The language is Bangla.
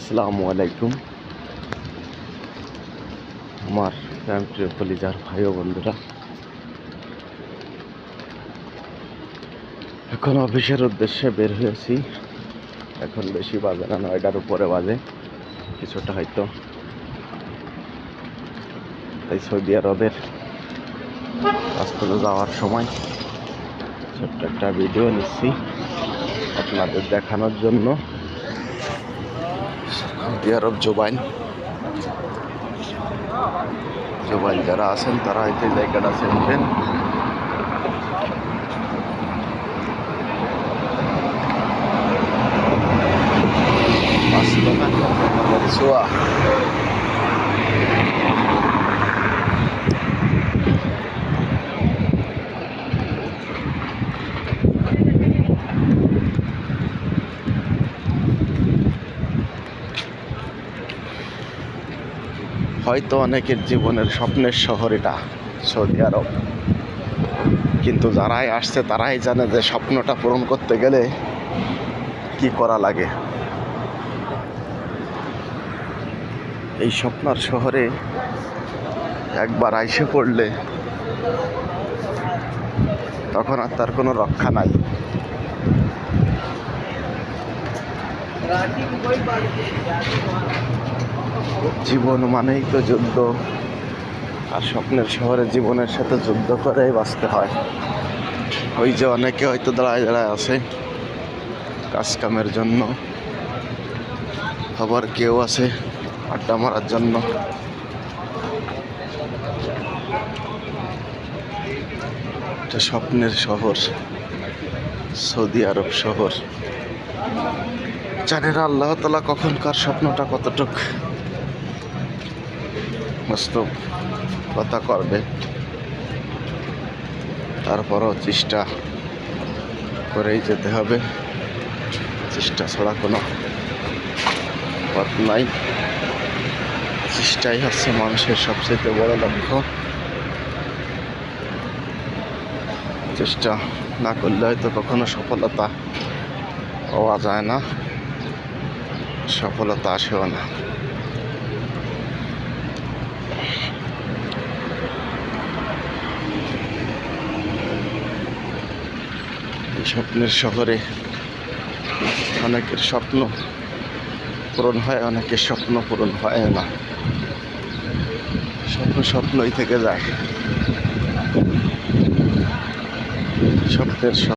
আসসালামু আলাইকুম আমার প্রিয় কলিজার ভাই ও বন্ধুরা, এখন অফিসের উদ্দেশ্যে বের হয়েছি। এখন বেশি বাজে না, 9টার উপরে বাজে কিছুটা হয়তো। তাই সৌদি আরবের রাস্তাতে যাওয়ার সময় ছোট্ট একটা ভিডিও নিচ্ছি আপনাদের দেখানোর জন্য। সৌদি আরব জুবাইল যারা আছেন তারা হয়তো জায়গাটা চিনবেন। হয়তো অনেকের জীবনের স্বপ্নের শহর এটা সৌদি আরব, কিন্তু যারাই আসছে তারাই জানে যে স্বপ্নটা পূরণ করতে গেলে কি করা লাগে। এই স্বপ্নার শহরে একবার আইসে পড়লে তখন আর তার কোনো রক্ষা নাই। জীবন মানেই তো যুদ্ধ, আর স্বপ্নের শহরে জীবনের সাথে যুদ্ধ করেই বাঁচতে হয়। ওই যে অনেকে হয়তো দাঁড়ায় আছে কাজ কামের জন্য, আবার কেউ আছে আড্ডা মারার জন্য। এটা স্বপ্নের শহর সৌদি আরব শহর। জানি না আল্লাহ তাআলা কখনকার স্বপ্নটা কতটুক বাস্তবতা করবে, তারপরও চেষ্টা করেই যেতে হবে। চেষ্টা ছাড়া কোনো পথ নাই। চেষ্টাই হচ্ছে মানুষের সবচেয়ে বড় লক্ষ্য। চেষ্টা না করলে হয়তো কখনো সফলতা পাওয়া যায় না, সফলতা আসেও না। এই স্বপ্নের শহরে অনেকের স্বপ্ন পূরণ হয়, অনেকের স্বপ্ন পূরণ হয় না। স্বপ্নই থেকে যায়। স্বপ্নের